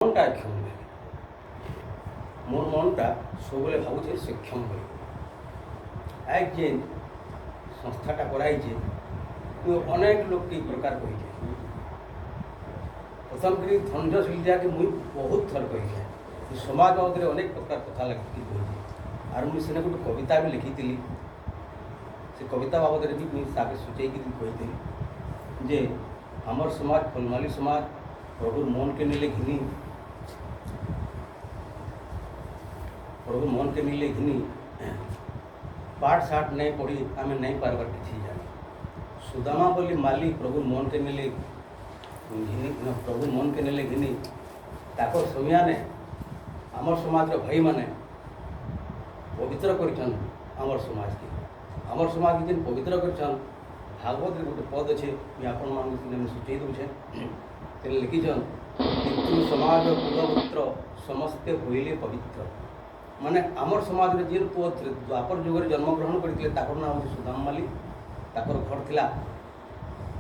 मनटा क्षम है मोर मनटा सब भावे से क्षम हो आज जे संस्थाटा कराई अनेक लोग कई प्रकार कही प्रथम कर धनशील जाके मुई बहुत थर कही समाज बाबद अनेक प्रकार कथा लगी कही आर मुझे सेने गोटे कविता भी लिखी से कविता बाबद भी मुझे सागे सूचई कही जे आमर समाज फुलमाली समाज प्रभु मन के नीले घिनी पाठ साठ नहीं पढ़ी आम नहीं पार्बार किसी जानी सुदामा बोली माली प्रभु मन के नीले घिनी प्रभु मन के नीले घिनी ताकर समिया ने आमर समाज भाई माने पवित्र कर समाज के जिन पवित्र कर भागवत गोटे पद अच्छे आपण मान सूचई दूचे लिखिछन पितृ समाज कुलपुत्र समस्ते होइले पवित्र माने आमर समाज में जी पुओ द्वापर जुगर जन्मग्रहण करते नाम हूँ सुदाम माली ताकर घर थिला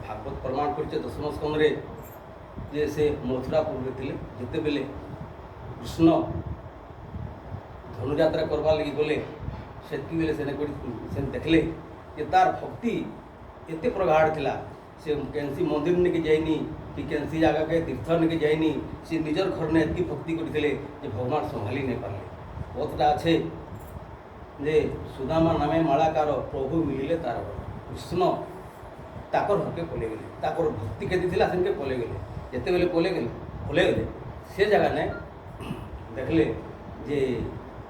भागवत प्रमाण कर दशम स्कंद जे से मथुरापुर में थे जिते बेले कृष्ण धनुयात्रा करवा लगी गले से देखले कि तार भक्ति एत प्रगाढ़ थिला से कैंसी मंदिर निके जाइनी कि कैंसी जगह के तीर्थ निके जाइनी से निजर घर ने एति भक्ति करते भगवान संभाली नहीं पारे कथा अच्छे जे सुदामा नामे मालाकार प्रभु मिलिले तार कृष्ण ताकर हके पले गले ताकर भक्ति केते थिला सेनके पले गले जेते बेले पले गले से जगह ने देखले जे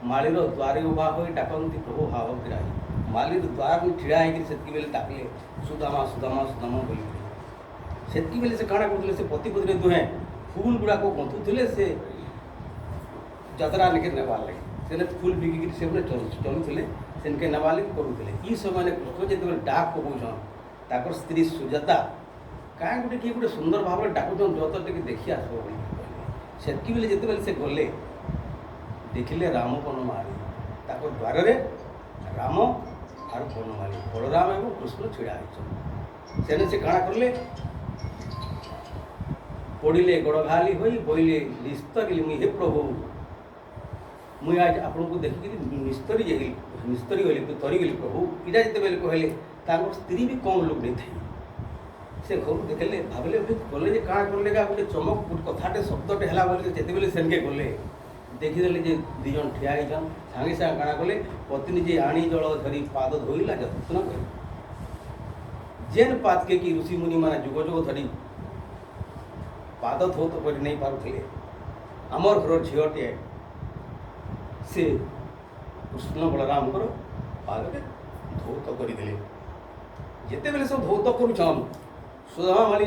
मालीर द्वारे उभा हो डाकती प्रभु भावग्राही मालीर द्वार में ठिड़ा होकर से बेले डाकले सुदामा सुदामा सुदामा बोली से बेले से काଣା करते से पति पत्नी दुहे फूल गुड़ाक गंथुले से जतरा निके नेबार लगे से फूल बिकिक से चलुले से नेबा लगे करुले ई समय कृष्ण जो डाक पकाउन ताकर स्त्री सुजाता क्या गोटे किए गोटे सुंदर भाव में डाकुन जो टे देखी आस से बेले जिते बेले से गले देखिले राम बनमाली ताकर द्वार राम और बनमाली बलराम एवं कृष्ण छिड़ा होने से काଣା करले पड़िले गड़घाली हो बोले निस्तरी मुझे हे प्रभु मुई आज आपन को देखिक निस्तरी गली तरी गली प्रभु इटा जिते बेले कहले स्त्री भी कम लोग नहीं थे से घर देखले भाविले गले काଣା करले गोटे चमक गोटे कथाटे शब्दटे है बोले जिते बेले सेनके गले देखीदे जे दीजन ठिया होन सागे सागे काଣା कले पत्नी जे आणी जल धरी पाद धोइला जत्न कर जेन पाद के कि ऋषि मुनि माने जुग जुग धरी पाद धौत कर नहीं पारुले आमर घर झीटे से कृष्ण बलराम पाद धौत करदे जिते बेले सब धौत करुछन सुदामा माली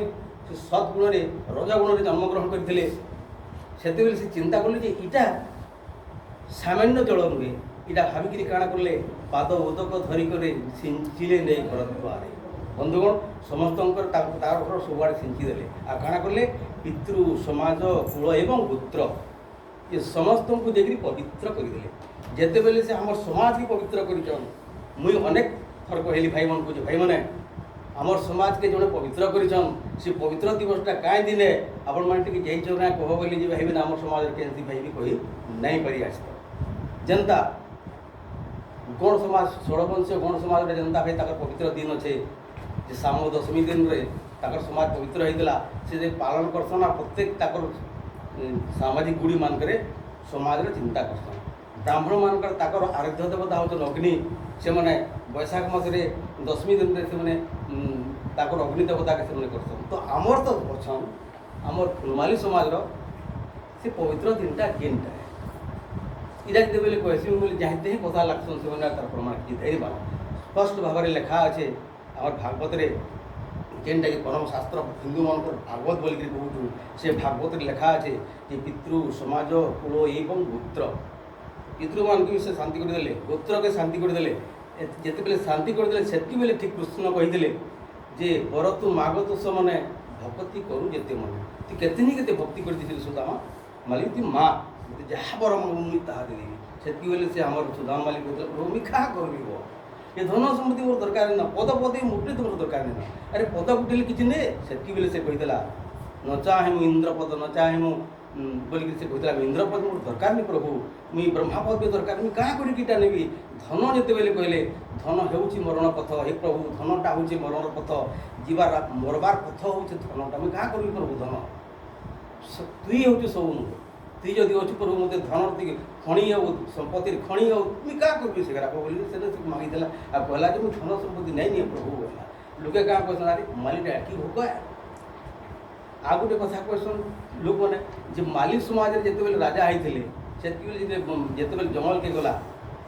सद्गुण रजगुण जन्मग्रहण करते से चिंता कले जे इटा सामान्य जल नुहे इटा भाविकी काଣା कले पाद उदक धरिक सिंचिले नहीं घर द्वारे बंधुगण समस्त तार घर सबुआड़े सिंचिदेले आ काଣା कले पितृ समाज कुल एवं गोत्र ये समस्त को देखिए पवित्र करदे जिते बेले से आम समाज की पवित्र कर मुई अनेक थर कहली भाई मन को भाई मैंने आमर समाज के जड़े पवित्र करिछन से पवित्र दिवसटा कहीं दिने आपण मैंने जाइछो ना कह बोली जे भाई आम समाज कैंसी भाई भी कही नहीं पारि आस जनता गण समाज षोड़वंशीय गण समाज जनता भाई तक पवित्र दिन अच्छे जे साम दशमी दिन रे तक समाज पवित्र होता से पालन करसन प्रत्येक तक सामाजिक गुड़ी मानक समाज चिंता करसन ब्राह्मण मानक आराध्य देवता हूँ अग्नि से मैंने बैशाख मसरे दशमी दिन में से अग्नि देवता के करसन तो आमर तो अच्छन आमर फुलमाली समाज से पवित्र दिनटा केनटा इटा जिते बेले कहसी बोले जाते ही कथा लगसन से तार प्रमाण कि धैर्य बाला स्पष्ट भाव में लिखा अच्छे आम भागवत जेनटा कि परम शास्त्र हिंदू मान भागवत बोल कहूँ से भागवत लिखा अच्छे कि पितृ समाज कुल एवं गोत्र पितृ मान को से शांति करदे गोत्र के शांति करदे जिते बेले शांति करदे से बेले ठीक कृष्ण कहीदे जे बर तू माग तु मैंने भक्ति करू जिते मन तु के भक्ति कर सुदामा मालिक तु माँ जहाँ बर मुझे ताहा देवी से बेले से आम सुदामा मालिक कहते मुझे क्या कर ये धन सम्पत्ति मोर दरकार ना पद पद मुटे तुम दरकार ना अरे पद गुटेले किसी ने से बेले से कहीदेला न चाहे इंद्र पद न चाहे बोलिक से कहता इंद्रपद मोर दरकार नहीं प्रभु मुई ब्रह्मापद भी दरकार मुझे क्या करीटा नेबी धन जिते बेले कहले धन होउची मरण पथ हे प्रभु धनटा होउची मरण पथ जीवार मरबार पथ होउची धनटा मुझे क्या करी प्रभु धन तुई होउची सब मुझे तुई जदि अच्छी प्रभु मत धन खणी हो संपत्ति खणी हो मुझे क्या करी से बोली से मागिदेला आ कहला जो मुझे धन संपत्ति नहीं नहीं प्रभु बोला लोके क्या कहते अरे मालिटा कि भोग है आ गोटे कथा कहसन लोक मैंने जे माली समाज जिते राजा होते जिते जंगल के गला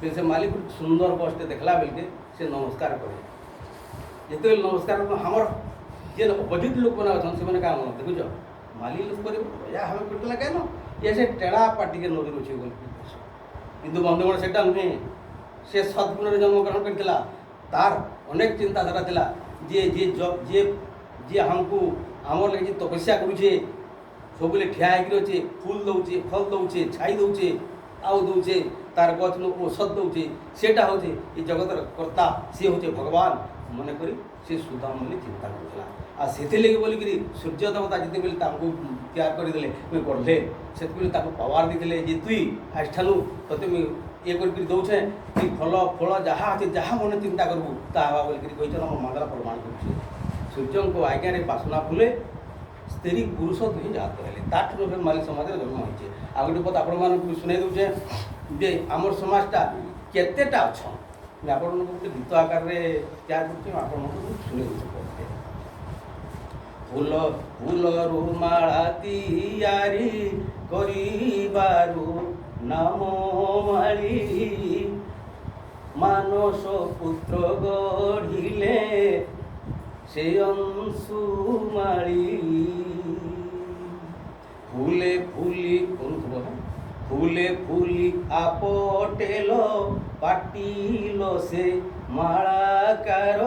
फिर से मालिक सुंदर बसटे देखला बेलके से नमस्कार करे जिते नमस्कार हमर जे अपोजिट लोक मैंने अच्छा से क्या मन देखुच माली लोक कर हमें पिटला क्या ये से टेढ़ा पार्टी के नदी रोचे किंतु बंधुगण से नुहे से सद्गुण जन्मग्रहण करता तार अनेक चिंताधारा थिला जे जे जे जे हमको आमर लगे तपस्या करुचे सबले ठिया होचे फूल दौचे फल दौचे छाई दौचे आउ दौचे तार गच औषध दौचे सेटा होचे ये जगतर कर्ता सी होचे भगवान मन करी से सुदाम बोली चिंता करुला आ से लगे बोलिकी सूर्य देवता जिते बेले तैयार करदे मुझे पढ़ले से पावर देते जे तुई आज ठानु ते ये कर दौचे कि फल फल जहाँ अच्छे जहाँ मन चिंता करूँ ताहा बोलिकी कही मंगला प्रमाण कर सूर्य को आज्ञा बासना फुले स्त्री पुरुष दुहे जात है ताठू माली समाज जन्म होती आ गोटे बात आपण शुणई दूचे जे आमर समाजटा केतेटा अच्छा आपण गोटे गीत आकार तैयार कर शुणई दूचे फूल फूल रुमाला तैयारी करिबारु नाम माली मानस पुत्र गढ़िले से अंशुमाली फूले फूली फूले फूली आपटेल पाटिल से मालाकार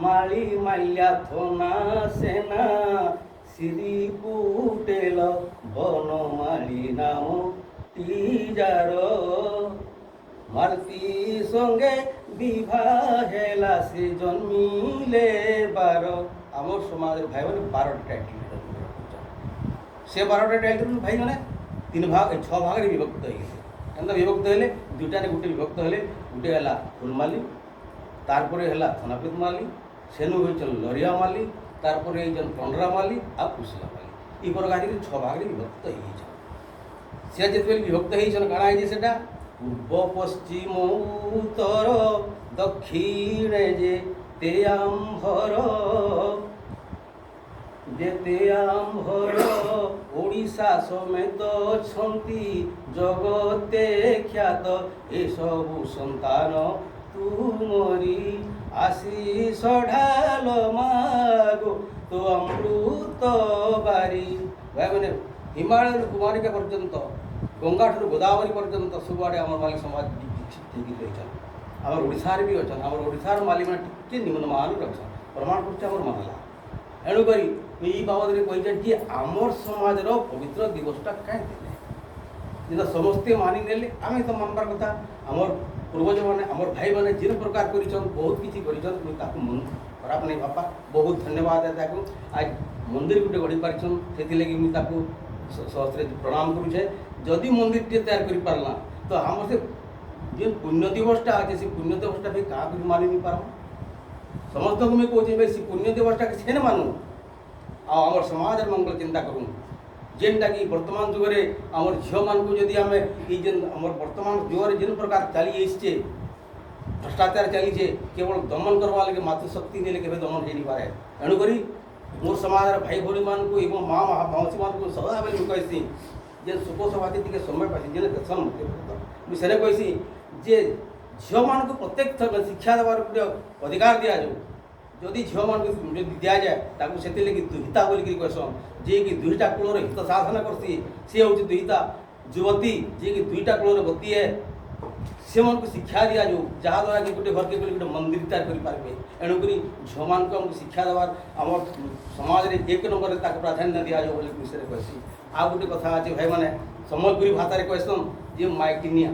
माली माल्या थोना सेना श्री कुटेल बनमाली नाम तीजार मालती संगे विवाहेला से जन्मिले बार आमर समाज भाई मैंने 12टा टाइटल से 12टा टाइटल भाई मैंने 3 भाग 6 भाग विभक्त हो गए एंता विभक्त हेले दुईटारे गोटे विभक्त हेले गोटे है फुलमाली तारपर है थनापित माली सेनु होचन लरिया माली तारपर होचन पंडरा माली आ कुशला माली ये प्रकार 6 भाग विभक्त हो से जिते विभक्त होचन काଣା है सेटा पूर्व पश्चिम उत्तर दक्षिण जेते आंभर ओडिशा समेत छंती जगते ख्यात ए सबु संतान तुमरी आशीष ढाल मागो तो अमृत बारी भाई मैंने हिमालय कुमारिका पर्यंत गंगा ठार गोदावरी पर्यंत सबुआड़े आम माली समाज विकसित होकर आम ओडार भी अच्छा आम ओडार माली मैंने टे निम्नमान अच्छा प्रमाण कर मानला एणुक ये बाबद कही जे आमर समाज पवित्र दिवसटा कहीं समस्ते मानि ने आम तो मानबार कथा आमर पूर्वज मैंने आमर भाई मैंने जिन प्रकार कर बहुत किसी कर मन खराब नहीं बापा बहुत धन्यवाद है आज मंदिर गोटे गढ़ी पारिछन से लगी सहस्रे प्रणाम करुचे जदि मंदिर टे तैयार कर पारला तो आम से जो पुण्य दिवसटा अच्छे से पुण्य दिवसटा भाई क्या मानि नहीं पार समस्त को मैं कहूँ भाई से पुण्य दिवसटा से न मानू आम समाज मंगल चिंता करूँ जेनटा कि वर्तमान जुगे आम झील मान को जदि आम आम वर्तमान जुगे जिन प्रकार चली आसचे भ्रष्टाचार चलीचे केवल दमन करवा लगे मातृशक्ति नहीं के दमन हो पाए एणुक मोर समाज भाई भौणी मान को एवं माँ मौसी मान को सदा बेले कहसी जे सुख सभाती टे समय पासी जे देसन मुझे कहसी जे झील मान को प्रत्येक शिक्षा देवार गोटे अधिकार दि जाऊ जदि झील मान को दि जाए से दुहिता बोलिक कहसन जे कि 2टा कूलर हित साधना करसी सी हूँ दुहिता युवती जे कि 2टा कूलर गति है से मन को शिक्षा दि जाऊ जहाँद्वारा कि गोटे घर के गोटे मंदिर तैयार करेंगे एणुक झील मान को आमको शिक्षा देवार आम समाज में 1 नंबर प्राधान्य दि जाऊ बोली विषय कहसी आ गोटे कथा अच्छे भाई मैंने सम्बलपुरी भाषा कहसन जे मायकिनिया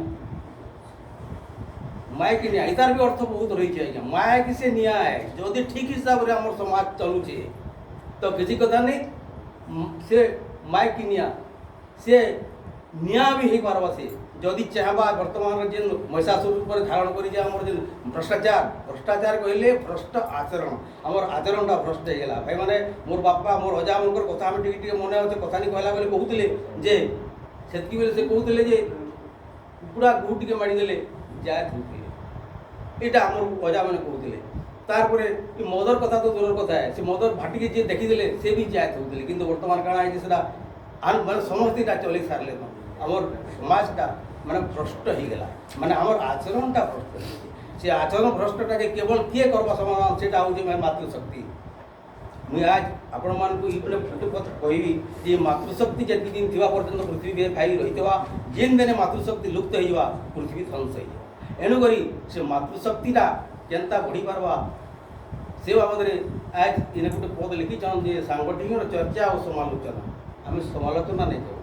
मायकिनिया इतार भी अर्थ बहुत रही है आज्ञा मायक से न्याय जदि ठीक हिसाब से आम समाज चलुचे तो किसी कथा नहीं से मायकिनिया सी निया भी हो पार्बा से जदि चाहबा वर्तमान जेन महिषासुर पर धारण कर जेन भ्रष्टाचार भ्रष्टाचार कहले भ्रष्ट आचरण आमर आचरणटा भ्रष्ट हो गला भाई मैंने मोर बापा मोर अजा मनकर कथा आम टे मन अच्छे कथा नहीं कहला बेले कहते जे से कहते जे कुकुड़ा गुड़ टे मारिदेले जायत होते यहाँ आम अजा मैंने कहते तारपर ये मदर कथा तो दूर कथा है से मदर भाटी जी देखीदे से भी जायत होते कि बर्तमान काଣା है मैंने समस्त चल सारे आमर समाजटा माने भ्रष्ट हो गला माने आमर आचरणटा भ्रष्ट से आचरण भ्रष्टटा के केवल किए करवा समाधान से हूँ मातृशक्ति मुझे आज आपण मानक ये फोटो कहबी जे मातृशक्ति जितनी दिन थी पर्यटन पृथ्वी खाई रही जेन दिन मातृशक्ति लुप्त हो पृथ्वी ध्वंस हो एणुक से मातृशक्तिटा केनता बढ़ी पार्बा से बाबद आज इन गोटे पद लिखिछन जे सांगठनिक चर्चा और समालोचना आम समालोचना नहीं करूँ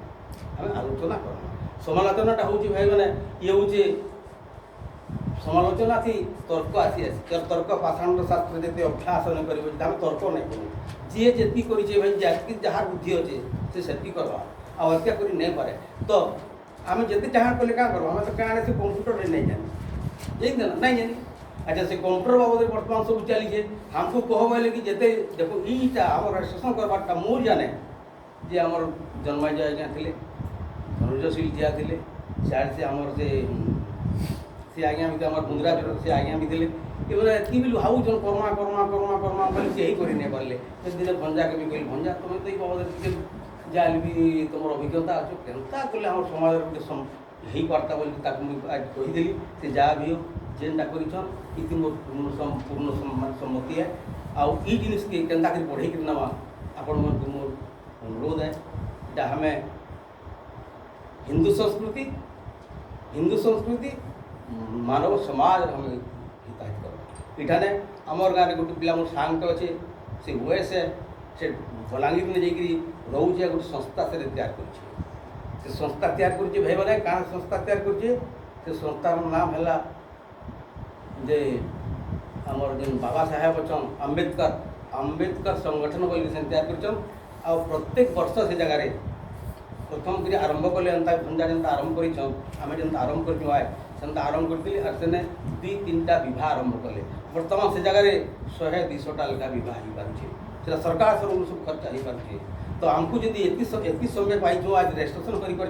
आम आलोचना करूँ समालोचनाटा हूँ भाई मैंने ये हूँ समालोचना थी तर्क आसी तर्क पाषाण शास्त्र जिते अभ्यास नहीं कर तर्क नहीं करूँ जी जी कर भाई जहाँ बुद्धि अच्छे से सेती करवा आ हत्या कर नहीं पारे तो आम जिते जहाँ कले क्या करवा आम तो क्या से कंप्यूटर नहीं जानी जानी ना नहीं जानी अच्छा से कंप्यूटर बाबद बर्तमान सब चली हमको कह बोले कि जिते देखो यहीटा आम रजिस्ट्रेशन करवाटा मोर जाने जे आमर जन्माज आज्ञा थे धनुजशील जिया थे सियाड़े से आमर से आज्ञा भी आम मुंद्रा से आज्ञा भी थे ये एति भी हाउ जन कर्मा कर्मा कर्मा कर्मा बोले सी ही कर पारे दिन भंजा के भी कहली भंजा तुम तो ये बाबद जाल भी तुम अभिज्ञता अच्छे केनता कले आम समाज गोटे पार्ता बोली आज कहीदेली से जहाँ भी हो जेनटा कर मोर पूर्ण सम्मति है आउ ई जिनिस के केनता कर बढ़े कर नवा आपण मन मोर अनुरोध है इटा हमें हिंदू संस्कृति मानव समाज हमें हिताहित कर इठाने आमर गाँव गोटे पिला मोर सांगटे अच्छे से वयस से बलांगीर में जाकि रोचे गोटे संस्था से तैयार कर संस्था तैयार कर भाई मैंने क्या संस्था तैयार कर संस्थार नाम है जे आमर जो बाबा साहेब अच्छन अम्बेडकर संगठन बोल तैयार कर प्रत्येक वर्ष से जगह प्रथम कर आरंभ कले एंता भंजा जेनता आरंभ करें जेनता आरंभ कर आरंभ करती और से दुई तीन टा विवाह आरंभ कले बर्तमान से जगह 100-200 लेखा विवाह हो पारे सरकार सब सब खर्चा हो पारे तो आमको जब एति समय पाई आज रेजिस्ट्रेशन कर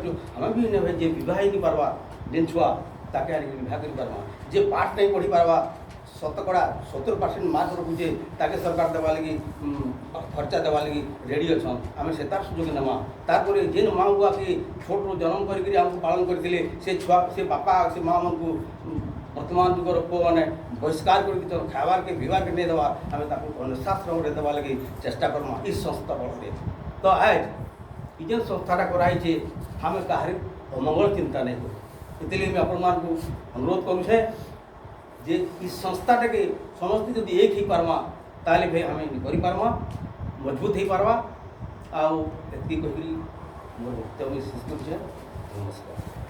भी नहीं जे विवाह ही नहीं पार्बा जेन छुआ ताके विवाह कर पार्बा जे पाठ नहीं पढ़ी पार्बा 70% मार्क रखुचे ताके सरकार देवा लगी खर्चा देवा लगी रेडी अच्छा आम से तार सुजोग नेमा तार जेन माँ बुआ के छोट जन्म करके पालन करते से छुआ से बापा से माँ मन को वर्तमान जुगर पु मैंने बहिष्कार कर खाबार के विवाह के नहीं देवा आम अनुशासन देवा लगी चेष्टा करमा इस संस्था बड़े तो आज ये संस्थाटा कराई आम कहार अमंगल चिंता नहीं करूँ इसलिए आपण मान को अनुरोध करुचे जे इस संस्थाटा के समस्त जब एक ही पार्मा ताले भाई आम कर पार्मा मजबूत हो पार्बा आउ एति कही मोर वक्तव्य शेष कर नमस्कार।